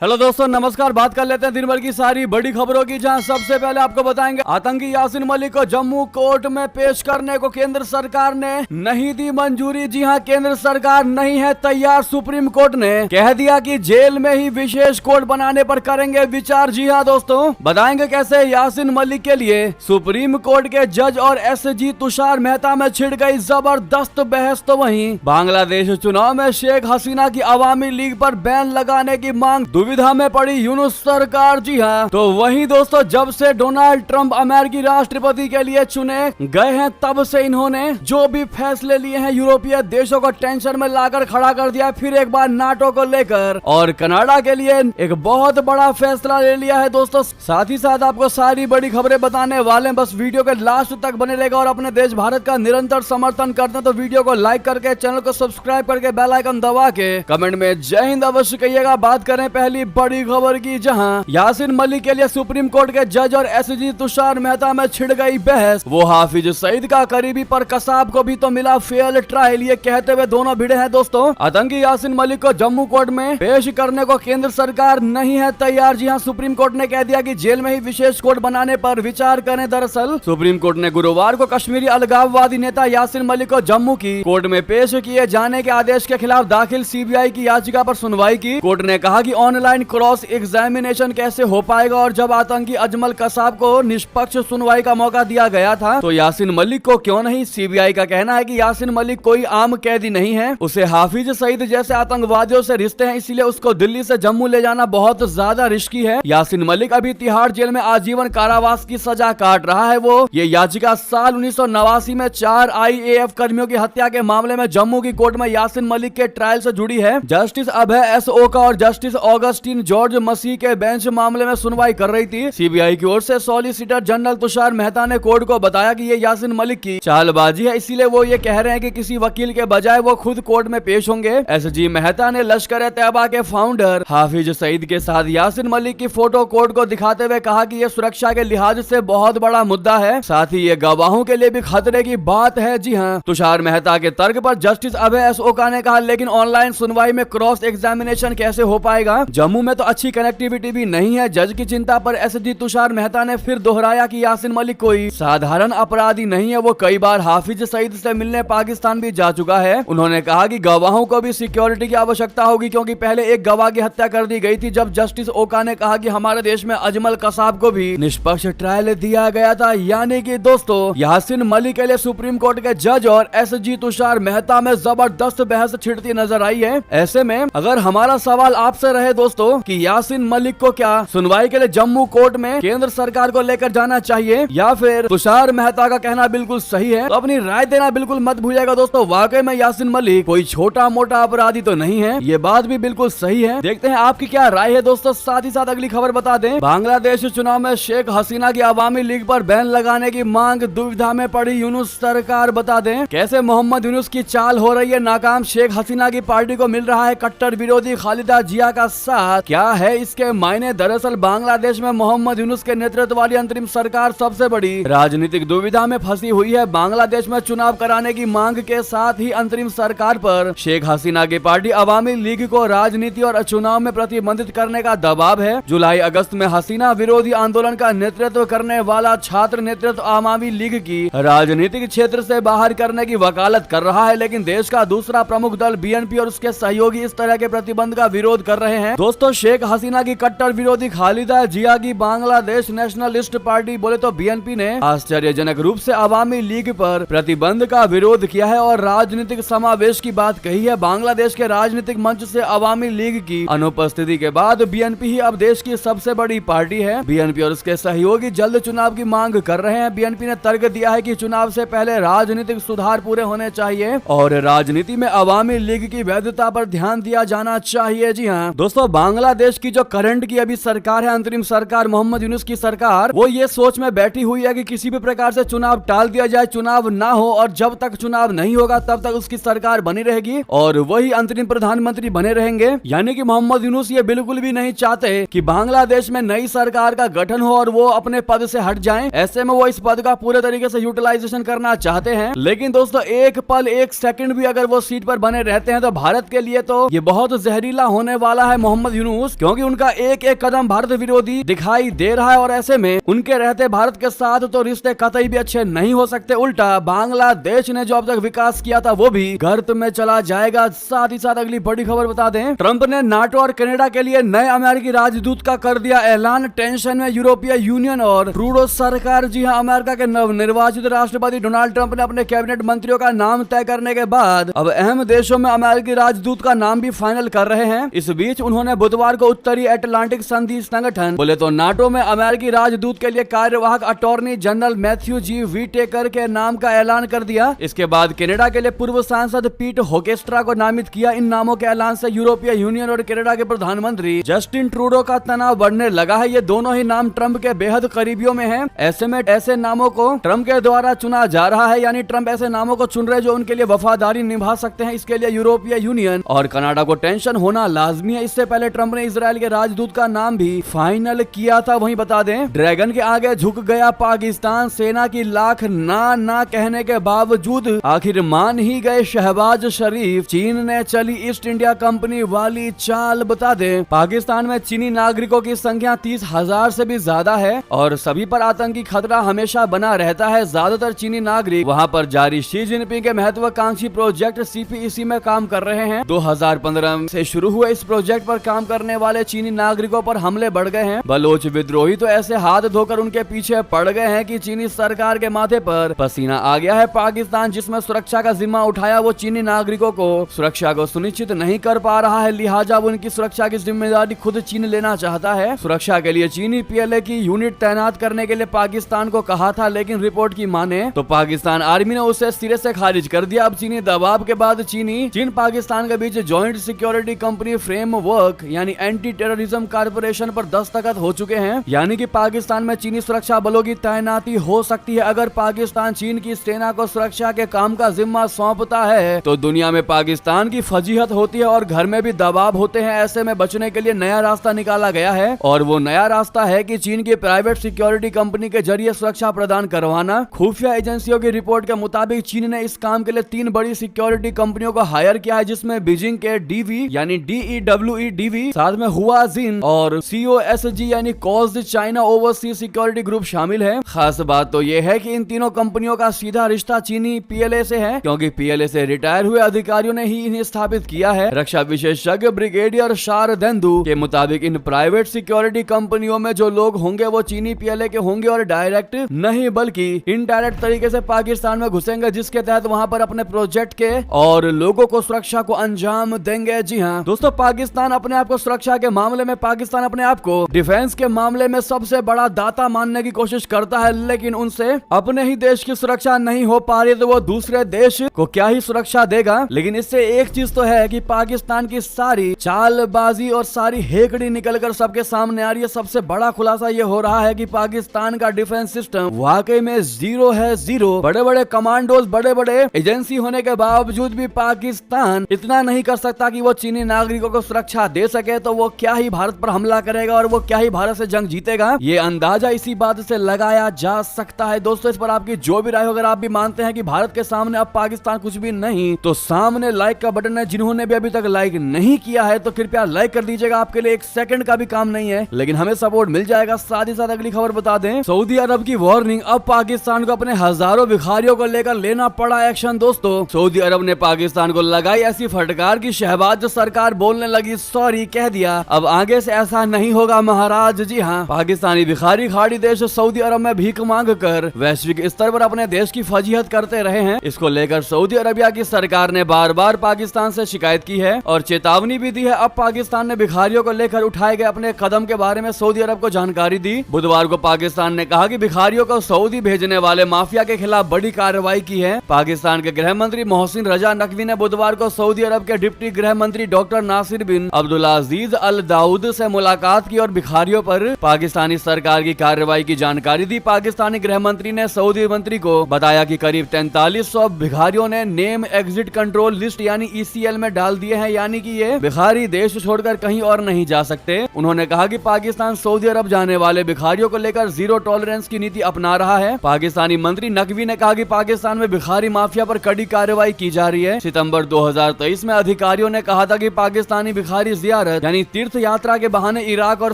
Hello दोस्तों, नमस्कार। बात कर लेते हैं दिन भर की सारी बड़ी खबरों की, जहां सबसे पहले आपको बताएंगे आतंकी यासीन मलिक को जम्मू कोर्ट में पेश करने को केंद्र सरकार ने नहीं दी मंजूरी। जी हां, केंद्र सरकार नहीं है तैयार। सुप्रीम कोर्ट ने कह दिया कि जेल में ही विशेष कोर्ट बनाने पर करेंगे विचार। जी हां दोस्तों, बताएंगे कैसे यासीन मलिक के लिए सुप्रीम कोर्ट के जज और एसजी तुषार मेहता में छिड़ गई जबरदस्त बहस। तो वहीं बांग्लादेश चुनाव में शेख हसीना की अवामी लीग पर बैन लगाने की मांग, दुविधा में पड़ी यूनुस सरकार। जी हाँ, तो वहीं दोस्तों, जब से डोनाल्ड ट्रंप अमेरिकी राष्ट्रपति के लिए चुने गए हैं, तब से इन्होंने जो भी फैसले लिए हैं यूरोपीय देशों को टेंशन में लाकर खड़ा कर दिया। फिर एक बार नाटो को लेकर और कनाडा के लिए एक बहुत बड़ा फैसला ले लिया है दोस्तों। साथ ही साथ आपको सारी बड़ी खबरें बताने वाले हैं, बस वीडियो के लास्ट तक बने रहेगा। और अपने देश भारत का निरंतर समर्थन करते हैं तो वीडियो को लाइक करके, चैनल को सब्सक्राइब करके, बेल आइकन दबा के कमेंट में जय हिंद अवश्य कहिएगा। बात करें पहली बड़ी खबर की, जहां यासीन मलिक के लिए सुप्रीम कोर्ट के जज और एसजी तुषार मेहता में छिड़ गई बहस। वो हाफिज सईद का करीबी पर कसाब को भी तो मिला फेयर ट्रायल, ये कहते हुए दोनों भिड़े हैं दोस्तों। आतंकी यासीन मलिक को जम्मू कोर्ट में पेश करने को केंद्र सरकार नहीं है तैयार। जी हां, सुप्रीम कोर्ट ने कह दिया कि जेल में ही विशेष कोर्ट बनाने पर विचार करें। दरअसल सुप्रीम कोर्ट ने गुरुवार को कश्मीरी अलगाववादी नेता यासीन मलिक को जम्मू की कोर्ट में पेश किए जाने के आदेश के खिलाफ दाखिल सीबीआई की याचिका पर सुनवाई की। कोर्ट ने कहा कि ऑनलाइन क्रॉस एग्जामिनेशन कैसे हो पाएगा, और जब आतंकी अजमल कसाब को निष्पक्ष सुनवाई का मौका दिया गया था तो यासीन मलिक को क्यों नहीं। सीबीआई का कहना है कि यासीन मलिक कोई आम कैदी नहीं है, उसे हाफिज सईद जैसे आतंकवादियों से रिश्ते हैं, इसलिए उसको दिल्ली से जम्मू ले जाना बहुत ज्यादा रिस्की है। यासीन मलिक अभी तिहाड़ जेल में आजीवन कारावास की सजा काट रहा है। वो ये याचिका साल 1989 में 4 IAF कर्मियों की हत्या के मामले में जम्मू की कोर्ट में यासीन मलिक के ट्रायल से जुड़ी है। जस्टिस अभय एस ओका और जस्टिस ऑगस्टिन जॉर्ज मसीह के बेंच मामले में सुनवाई कर रही थी। सीबीआई की ओर से सॉलिसिटर जनरल तुषार मेहता ने कोर्ट को बताया कि ये यासीन मलिक की चालबाजी है, इसीलिए वो ये कह रहे हैं कि किसी वकील के बजाय वो खुद कोर्ट में पेश होंगे। एसजी मेहता ने लश्कर तैयबा के फाउंडर हाफिज सईद के साथ यासीन मलिक की फोटो कोर्ट को दिखाते हुए कहा कि ये सुरक्षा के लिहाज से बहुत बड़ा मुद्दा है, साथ ही ये गवाहों के लिए भी खतरे की बात है। जी हाँ, तुषार मेहता के तर्क पर जस्टिस अभय एस ओका ने कहा, लेकिन ऑनलाइन सुनवाई में क्रॉस एग्जामिनेशन कैसे हो पाएगा, जम्मू में तो अच्छी कनेक्टिविटी भी नहीं है। जज की चिंता पर एसजी तुषार मेहता ने फिर दोहराया कि यासीन मलिक कोई साधारण अपराधी नहीं है, वो कई बार हाफिज सईद से मिलने पाकिस्तान भी जा चुका है। उन्होंने कहा कि गवाहों को भी सिक्योरिटी की आवश्यकता होगी, क्योंकि पहले एक गवाह की हत्या कर दी गई थी, जब जस्टिस ओका ने कहा कि हमारे देश में अजमल कसाब को भी निष्पक्ष ट्रायल दिया गया था। यानी कि दोस्तों, यासीन मलिक के लिए सुप्रीम कोर्ट के जज और एसजी तुषार मेहता में जबरदस्त बहस छिड़ती नजर आई है। ऐसे में अगर हमारा सवाल आपसे रहे दोस्तों कि यासीन मलिक को क्या सुनवाई के लिए जम्मू कोर्ट में केंद्र सरकार को लेकर जाना चाहिए या फिर तुषार मेहता का कहना बिल्कुल सही है, तो अपनी राय देना बिल्कुल मत भूलिएगा दोस्तों। वाकई में यासीन मलिक कोई छोटा मोटा अपराधी तो नहीं है, ये बात भी बिल्कुल सही है। देखते हैं आपकी क्या राय है दोस्तों। साथ ही साथ अगली खबर बता दें, बांग्लादेश चुनाव में शेख हसीना की अवामी लीग पर बैन लगाने की मांग, दुविधा में पड़ी यूनुस सरकार। बता दें कैसे मोहम्मद यूनुस की चाल हो रही है नाकाम। शेख हसीना की पार्टी को मिल रहा है कट्टर विरोधी खालिदा जिया का साथ। क्या है इसके मायने? दरअसल बांग्लादेश में मोहम्मद यूनुस के नेतृत्व वाली अंतरिम सरकार सबसे बड़ी राजनीतिक दुविधा में फंसी हुई है। बांग्लादेश में चुनाव कराने की मांग के साथ ही अंतरिम सरकार पर शेख हसीना की पार्टी अवामी लीग को राजनीति और चुनाव में प्रतिबंधित करने का दबाव है। जुलाई अगस्त में हसीना विरोधी आंदोलन का नेतृत्व करने वाला छात्र नेतृत्व अवामी लीग की राजनीतिक क्षेत्र से बाहर करने की वकालत कर रहा है, लेकिन देश का दूसरा प्रमुख दल बीएनपी और उसके सहयोगी इस तरह के प्रतिबंध का विरोध कर रहे हैं। दोस्तों, शेख हसीना की कट्टर विरोधी खालिदा जिया की बांग्लादेश नेशनलिस्ट पार्टी बोले तो बीएनपी ने आश्चर्यजनक रूप से अवामी लीग पर प्रतिबंध का विरोध किया है और राजनीतिक समावेश की बात कही है। बांग्लादेश के राजनीतिक मंच से अवामी लीग की अनुपस्थिति के बाद बीएनपी ही अब देश की सबसे बड़ी पार्टी है। बीएनपी और उसके सहयोगी जल्द चुनाव की मांग कर रहे हैं। बीएनपी ने तर्क दिया है कि चुनाव से पहले राजनीतिक सुधार पूरे होने चाहिए और राजनीति में अवामी लीग की वैधता पर ध्यान दिया जाना चाहिए। जी हाँ दोस्तों, बांग्लादेश की जो करंट की अभी सरकार है, अंतरिम सरकार मोहम्मद यूनुस की सरकार, वो ये सोच में बैठी हुई है कि किसी भी प्रकार से चुनाव टाल दिया जाए, चुनाव ना हो, और जब तक चुनाव नहीं होगा तब तक उसकी सरकार बनी रहेगी और वही अंतरिम प्रधानमंत्री बने रहेंगे। यानी कि मोहम्मद यूनुस ये बिल्कुल भी नहीं चाहते कि बांग्लादेश में नई सरकार का गठन हो और वो अपने पद से हट जाएं। ऐसे में वो इस पद का पूरे तरीके से यूटिलाइजेशन करना चाहते हैं। लेकिन दोस्तों, एक पल एक सेकंड भी अगर वो सीट पर बने रहते हैं तो भारत के लिए तो ये बहुत जहरीला होने वाला है। मोहम्मद मोहम्मद यूनुस, क्योंकि उनका एक एक कदम भारत विरोधी दिखाई दे रहा है और ऐसे में उनके रहते भारत के साथ तो रिश्ते कतई भी अच्छे नहीं हो सकते। उल्टा बांग्लादेश ने जो अब तक विकास किया था वो भी गर्त में चला जाएगा। साथ ही साथ अगली बड़ी खबर बता दें, ट्रंप ने नाटो और कनाडा के लिए नए अमेरिकी राजदूत का कर दिया ऐलान। टेंशन में यूरोपीय यूनियन और ट्रूडो सरकार। जी हां, अमेरिका के नवनिर्वाचित राष्ट्रपति डोनाल्ड ट्रंप ने अपने कैबिनेट मंत्रियों का नाम तय करने के बाद अब अहम देशों में अमेरिकी राजदूत का नाम भी फाइनल कर रहे हैं। इस बीच उन्होंने बुधवार को उत्तरी अटलांटिक संधि संगठन बोले तो नाटो में अमेरिकी राजदूत के लिए कार्यवाहक अटॉर्नी जनरल मैथ्यू जी वीटेकर के नाम का ऐलान कर दिया। इसके बाद कनाडा के लिए पूर्व सांसद पीट होकेस्ट्रा को नामित किया। इन नामों के ऐलान से यूरोपीय यूनियन और कनाडा के प्रधानमंत्री जस्टिन ट्रूडो का तनाव बढ़ने लगा है। ये दोनों ही नाम ट्रंप के बेहद करीबियों में हैं। ऐसे में ऐसे नामों को ट्रंप के द्वारा चुना जा रहा है, यानी ट्रंप ऐसे नामों को चुन रहे जो उनके लिए वफादारी निभा सकते हैं। इसके लिए यूरोपीय यूनियन और कनाडा को टेंशन होना लाजमी है। इससे पहले ट्रंप ने इजराइल के राजदूत का नाम भी फाइनल किया था। वहीं बता दें, ड्रैगन के आगे झुक गया पाकिस्तान। सेना की लाख ना कहने के बावजूद आखिर मान ही गए शहबाज शरीफ। चीन ने चली ईस्ट इंडिया कंपनी वाली चाल। बता दें, पाकिस्तान में चीनी नागरिकों की संख्या 30,000 से भी ज्यादा है और सभी पर आतंकी खतरा हमेशा बना रहता है। ज्यादातर चीनी नागरिक वहां पर जारी शी जिनपिंग के महत्वाकांक्षी प्रोजेक्ट CPEC में काम कर रहे हैं। 2015 से शुरू हुए इस प्रोजेक्ट पर काम करने वाले चीनी नागरिकों पर हमले बढ़ गए हैं। बलोच विद्रोही तो ऐसे हाथ धोकर उनके पीछे पड़ गए हैं कि चीनी सरकार के माथे पर पसीना आ गया है। पाकिस्तान जिसमें सुरक्षा का जिम्मा उठाया वो चीनी नागरिकों को सुरक्षा को सुनिश्चित नहीं कर पा रहा है, लिहाजा उनकी सुरक्षा की जिम्मेदारी खुद चीन लेना चाहता है। सुरक्षा के लिए चीनी PLA की यूनिट तैनात करने के लिए पाकिस्तान को कहा था, लेकिन रिपोर्ट की माने तो पाकिस्तान आर्मी ने उसे सिरे से खारिज कर दिया। अब चीनी दबाव के बाद चीन पाकिस्तान के बीच जॉइंट सिक्योरिटी कंपनी फ्रेमवर्क यानी एंटी टेररिज्म कॉर्पोरेशन पर दस्तखत हो चुके हैं, यानी कि पाकिस्तान में चीनी सुरक्षा बलों की तैनाती हो सकती है। अगर पाकिस्तान चीन की सेना को सुरक्षा के काम का जिम्मा सौंपता है तो दुनिया में पाकिस्तान की फजीहत होती है और घर में भी दबाव होते हैं। ऐसे में बचने के लिए नया रास्ता निकाला गया है और वो नया रास्ता है कि चीन की प्राइवेट सिक्योरिटी कंपनी के जरिए सुरक्षा प्रदान करवाना। खुफिया एजेंसियों की रिपोर्ट के मुताबिक चीन ने इस काम के लिए 3 बड़ी सिक्योरिटी कंपनियों को हायर किया है, जिसमें बीजिंग के DV यानी DEWE साथ में हुआजिन और COSG यानी caused China overseas security group शामिल है। खास बात तो ये है कि इन तीनों कंपनियों का सीधा रिश्ता चीनी PLA से है, क्योंकि PLA से रिटायर हुए अधिकारियों ने ही इन्हें स्थापित किया है। रक्षा विशेषज्ञ ब्रिगेडियर शारदेंदु के मुताबिक इन प्राइवेट सिक्योरिटी कंपनियों में जो लोग होंगे वो चीनी PLA के होंगे और डायरेक्ट नहीं बल्कि इनडायरेक्ट तरीके से पाकिस्तान में घुसेंगे, जिसके तहत वहां पर अपने प्रोजेक्ट के और लोगों को सुरक्षा को अंजाम देंगे। जी हाँ दोस्तों, पाकिस्तान अपने आप को सुरक्षा के मामले में पाकिस्तान अपने आप को डिफेंस के मामले में सबसे बड़ा दाता मानने की कोशिश करता है, लेकिन उनसे अपने ही देश की सुरक्षा नहीं हो पा रही तो वो दूसरे देश को क्या ही सुरक्षा देगा। लेकिन इससे एक चीज तो है कि पाकिस्तान की सारी चालबाजी और सारी हेकड़ी निकलकर सबके सामने आ रही है। सबसे बड़ा खुलासा ये हो रहा है कि पाकिस्तान का डिफेंस सिस्टम वाकई में जीरो है, जीरो। बड़े बड़े कमांडोज, बड़े बड़े एजेंसी होने के बावजूद भी पाकिस्तान इतना नहीं कर सकता कि वो चीनी नागरिकों को सुरक्षा दे सके, तो वो क्या ही भारत पर हमला करेगा और वो क्या ही भारत से जंग जीतेगा। ये अंदाजा इसी बात से लगाया जा सकता है। दोस्तों, इस पर आपकी जो भी राय हो, अगर आप भी मानते हैं कि भारत के सामने अब पाकिस्तान कुछ भी नहीं, तो सामने लाइक का बटन है। जिन्होंने भी अभी तक लाइक नहीं किया है तो कृपया लाइक कर दीजिएगा। आपके लिए 1 सेकंड का भी काम नहीं है, लेकिन हमें सपोर्ट मिल जाएगा। साथ ही साथ अगली खबर बता दें, सऊदी अरब की वार्निंग, अब पाकिस्तान को अपने हजारों भिखारियों को लेकर लेना पड़ा एक्शन। दोस्तों, सऊदी अरब ने पाकिस्तान को लगाई ऐसी फटकार की शहबाज सरकार बोलने लगी सॉरी, कह दिया अब आगे से ऐसा नहीं होगा महाराज। जी हाँ, पाकिस्तानी भिखारी खाड़ी देश सऊदी अरब में भीख मांग कर वैश्विक स्तर पर अपने देश की फजीहत करते रहे हैं। इसको लेकर सऊदी अरबिया की सरकार ने बार बार पाकिस्तान से शिकायत की है और चेतावनी भी दी है। अब पाकिस्तान ने भिखारियों को लेकर उठाए गए अपने कदम के बारे में सऊदी अरब को जानकारी दी। बुधवार को पाकिस्तान ने कहा कि भिखारियों को सऊदी भेजने वाले माफिया के खिलाफ बड़ी कार्रवाई की है। पाकिस्तान के गृह मंत्री मोहसिन रजा नकवी ने बुधवार को सऊदी अरब के डिप्टी गृह मंत्री doctor Nasir bin Abdulaziz Al Dawood से मुलाकात की और भिखारियों पर पाकिस्तानी सरकार की कार्रवाई की जानकारी दी। पाकिस्तानी गृह मंत्री ने सऊदी मंत्री को बताया कि करीब 4300 भिखारियों ने नेम एग्जिट कंट्रोल लिस्ट यानी ECL में डाल दिए हैं, यानी कि ये भिखारी देश छोड़कर कहीं और नहीं जा सकते। उन्होंने कहा कि पाकिस्तान सऊदी अरब जाने वाले भिखारियों को लेकर जीरो टॉलरेंस की नीति अपना रहा है। पाकिस्तानी मंत्री नकवी ने कहा कि पाकिस्तान में भिखारी माफिया पर कड़ी कार्रवाई की जा रही है। सितंबर 2023 में अधिकारियों ने कहा था कि पाकिस्तानी भिखारी जिया जियारत यानी तीर्थ यात्रा के बहाने इराक और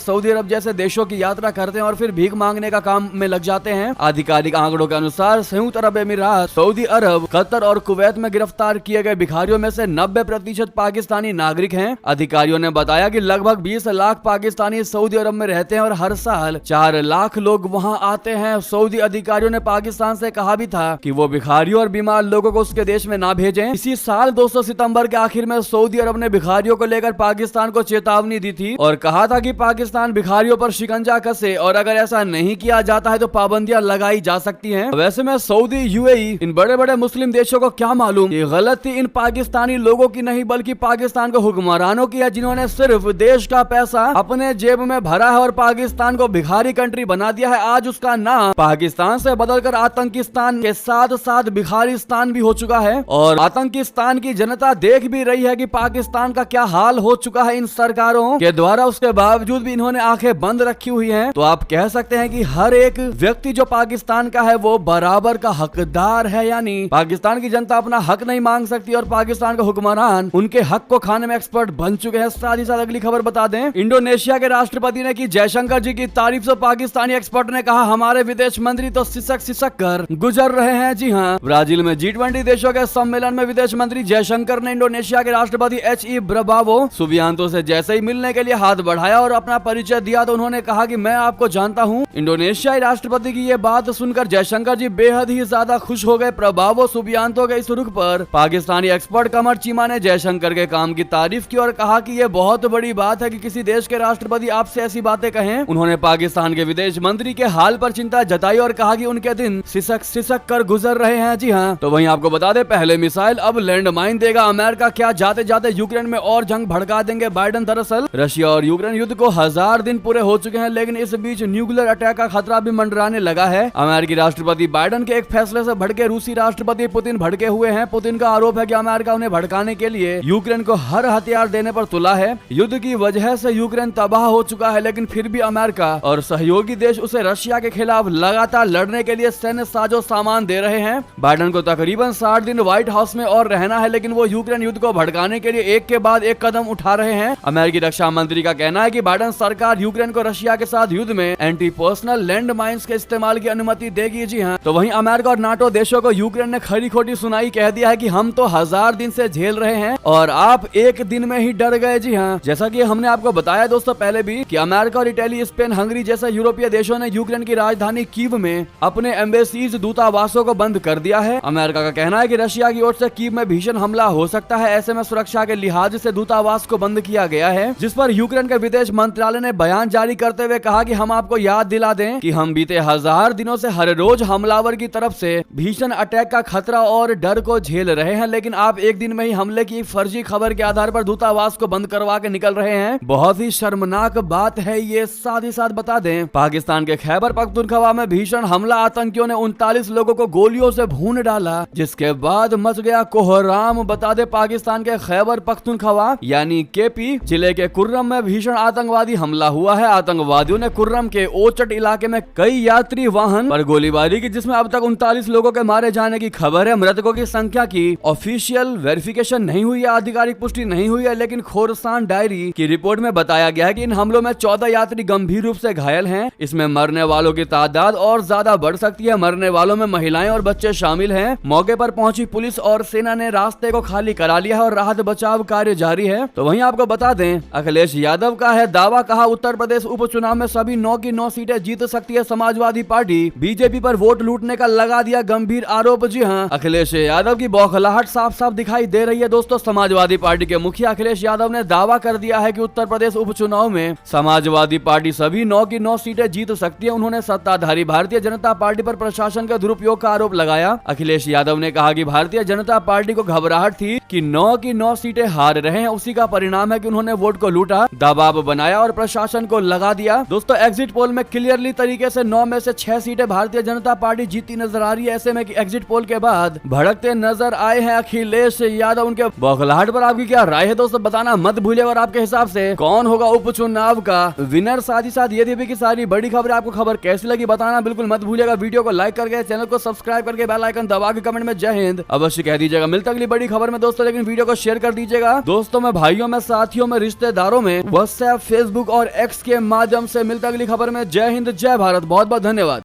सऊदी अरब जैसे देशों की यात्रा करते हैं और फिर भीख मांगने का काम में लग जाते हैं। आधिकारिक आंकड़ों के अनुसार संयुक्त अरब अमीरात, सऊदी अरब, कतर और कुवैत में गिरफ्तार किए गए भिखारियों में से 90% पाकिस्तानी नागरिक हैं। अधिकारियों ने बताया कि लगभग 20 लाख पाकिस्तानी सऊदी अरब में रहते हैं और हर साल 4 लाख लोग वहां आते हैं। सऊदी अधिकारियों ने पाकिस्तान से कहा भी था कि वो भिखारियों और बीमार लोगों को उसके देश में ना भेजें। इसी साल 200 सितंबर के आखिर में सऊदी अरब ने भिखारियों को लेकर पाकिस्तान को चेतावनी दी थी और कहा था कि पाकिस्तान भिखारियों पर शिकंजा कसे और अगर ऐसा नहीं किया जाता है तो पाबंदियां लगाई जा सकती हैं। वैसे में सऊदी, यूएई, इन बड़े बड़े मुस्लिम देशों को क्या मालूम ये गलती इन पाकिस्तानी लोगों की नहीं बल्कि पाकिस्तान के हुक्मरानों की है, जिन्होंने सिर्फ देश का पैसा अपने जेब में भरा है और पाकिस्तान को भिखारी कंट्री बना दिया है। आज उसका नाम पाकिस्तान से बदलकर आतंकिस्तान के साथ साथ भिखारिस्तान भी हो चुका है और आतंकिस्तान की जनता देख भी रही है कि पाकिस्तान का क्या हाल हो चुका है इन सरकारों के द्वारा। उसके बावजूद भी इन्होंने आंखें बंद रखी हुई हैं। तो आप कह सकते हैं कि हर एक व्यक्ति जो पाकिस्तान का है वो बराबर का हकदार है, यानी पाकिस्तान की जनता अपना हक नहीं मांग सकती और पाकिस्तान के हुक्मरान उनके हक को खाने में एक्सपर्ट बन चुके हैं। साथ ही साथ अगली खबर बता दें, इंडोनेशिया के राष्ट्रपति ने की जयशंकर जी की तारीफ। तो पाकिस्तानी एक्सपर्ट ने कहा हमारे विदेश मंत्री तो सिसक कर गुजर रहे हैं। जी हाँ, ब्राजील में G20 देशों के सम्मेलन में विदेश मंत्री जयशंकर ने इंडोनेशिया के राष्ट्रपति HE प्रभावो सुबियांतो से जैसे ही मिलने के लिए हाथ बढ़ाया और अपना परिचय दिया तो उन्होंने कहा कि मैं आपको जानता हूं। इंडोनेशियाई राष्ट्रपति की ये बात सुनकर जयशंकर जी बेहद ही ज्यादा खुश हो गए। प्रभावो सुबियांतो के इस रुख पर पाकिस्तानी एक्सपर्ट कमर चीमा ने जयशंकर के काम की तारीफ की और कहा कि ये बहुत बड़ी बात है कि किसी देश के राष्ट्रपति आपसे ऐसी बातें कहें। उन्होंने पाकिस्तान के विदेश मंत्री के हाल पर चिंता जताई और कहा कि उनके दिन सिसक कर गुजर रहे हैं। जी हाँ, तो वहीं आपको बता दें, पहले मिसाइल अब लैंडमाइन देगा अमेरिका। क्या जाते जाते यूक्रेन में और जंग भड़का देंगे बाइडेन। दरअसल रशिया और यूक्रेन युद्ध को 1000 दिन पूरे हो चुके हैं, लेकिन इस बीच न्यूक्लियर अटैक का खतरा भी मंडराने लगा है। अमेरिकी राष्ट्रपति बाइडेन के एक फैसले से भड़के रूसी राष्ट्रपति पुतिन भड़के हुए हैं। पुतिन का आरोप है कि अमेरिका उन्हें भड़काने के लिए यूक्रेन को हर हथियार देने पर तुला है। युद्ध की वजह से यूक्रेन तबाह हो चुका है, लेकिन फिर भी अमेरिका और सहयोगी देश उसे रशिया के खिलाफ लगातार लड़ने के लिए सैन्य साजो सामान दे रहे हैं। बाइडेन को तकरीबन 60 दिन व्हाइट हाउस में और रहना है, लेकिन वो यूक्रेन युद्ध को भड़काने के लिए एक के बाद एक कदम उठा रहे हैं। अमेरिकी रक्षा मंत्री का कहना है कि बाइडेन सरकार यूक्रेन को रशिया के साथ युद्ध में एंटी पर्सनल लैंड माइन्स के इस्तेमाल की अनुमति देगी। जी हाँ, तो वहीं अमेरिका और नाटो देशों को यूक्रेन ने खरी खोटी सुनाई, कह दिया है कि हम तो 1000 दिन से झेल रहे हैं और आप एक दिन में ही डर गए। जी हाँ, जैसा कि हमने आपको बताया दोस्तों पहले भी कि अमेरिका और इटली, स्पेन, हंगरी जैसे यूरोपीय देशों ने यूक्रेन की राजधानी कीव में अपने एम्बेसीज, दूतावासों को बंद कर दिया है। अमेरिका का कहना है कि रशिया की ओर से कीव में भीषण हमला हो सकता है, ऐसे में सुरक्षा के लिहाज से दूतावास को बंद किया गया है। जिस पर यूक्रेन के विदेश मंत्रालय ने बयान जारी करते हुए कहा कि हम आपको याद दिला दें कि हम बीते 1000 दिनों से हर रोज हमलावर की तरफ से भीषण अटैक का खतरा और डर को झेल रहे हैं, लेकिन आप एक दिन में ही हमले की फर्जी खबर के आधार पर दूतावास को बंद करवा के निकल रहे हैं। बहुत ही शर्मनाक बात है ये। साथ ही साथ बता दें, पाकिस्तान के खैबर पख्तूनख्वा में भीषण हमला, आतंकियों ने 39 लोगों को गोलियों से भून डाला, जिसके बाद मच गया कोहराम। बता दे, पाकिस्तान के खैबर पख्तूनख्वा यानी KP जिले के कुर्रम में भीषण आतंकवादी हमला हुआ है। आतंकवादियों ने कुर्रम के ओचट इलाके में कई यात्री वाहन पर गोलीबारी की, जिसमें अब तक 39 लोगों के मारे जाने की खबर है। मृतकों की संख्या की ऑफिशियल वेरिफिकेशन नहीं हुई है, आधिकारिक पुष्टि नहीं हुई है, लेकिन खोरसान डायरी की रिपोर्ट में बताया गया है कि इन हमलों में 14 यात्री गंभीर रूप से घायल हैं। इसमें मरने वालों की तादाद और ज्यादा बढ़ सकती है। मरने वालों में महिलाएं और बच्चे शामिल हैं। मौके पर पहुंची पुलिस और सेना ने रास्ते को खाली करा लिया है और राहत बचाव कार्य जारी है। तो वहीं आपको बता दें, अखिलेश यादव का है दावा, कहा उत्तर प्रदेश उपचुनाव में सभी 9 की 9 सीटें जीत सकती है समाजवादी पार्टी। बीजेपी पर वोट लूटने का लगा दिया गंभीर आरोप। जी हां, अखिलेश यादव की बौखलाहट साफ साफ दिखाई दे रही है दोस्तों। समाजवादी पार्टी के मुखिया अखिलेश यादव ने दावा कर दिया है कि उत्तर प्रदेश उपचुनाव में समाजवादी पार्टी सभी 9 की 9 सीटें जीत सकती है। उन्होंने सत्ताधारी भारतीय जनता पार्टी पर प्रशासन का दुरुपयोग का आरोप लगाया। अखिलेश यादव ने कहा कि भारतीय जनता पार्टी को घबराहट थी कि 9 की 9 सीटें हार रहे हैं, उसी का परिणाम है कि उन्होंने वोट को लूटा, दबाव बनाया और प्रशासन को लगा दिया। दोस्तों, एग्जिट पोल में क्लियरली तरीके से 9 में से 6 सीटें भारतीय जनता पार्टी जीती नजर आ रही है। ऐसे में कि एग्जिट पोल के बाद भड़कते नजर आए हैं अखिलेश यादव। उनके बौखलाहट पर आपकी क्या राय है दोस्तों, बताना मत भूलिएगा। और आपके हिसाब से कौन होगा उपचुनाव का विनर। साथ ही साथ ये भी की सारी बड़ी खबर, आपको खबर कैसी लगी बताना बिल्कुल मत भूलिएगा। वीडियो को लाइक करके, चैनल को सब्सक्राइब करके, बेल आइकन दबा के कमेंट में जय हिंद अवश्य कह दीजिएगा। मिलता अगली बड़ी खबर में दोस्तों, लेकिन वीडियो को शेयर कर दीजिएगा दोस्तों में, भाइयों में, साथियों साथियों में, रिश्तेदारों में, व्हाट्सएप, फेसबुक और एक्स के माध्यम से। मिलता अगली खबर में। जय हिंद, जय भारत, बहुत बहुत धन्यवाद।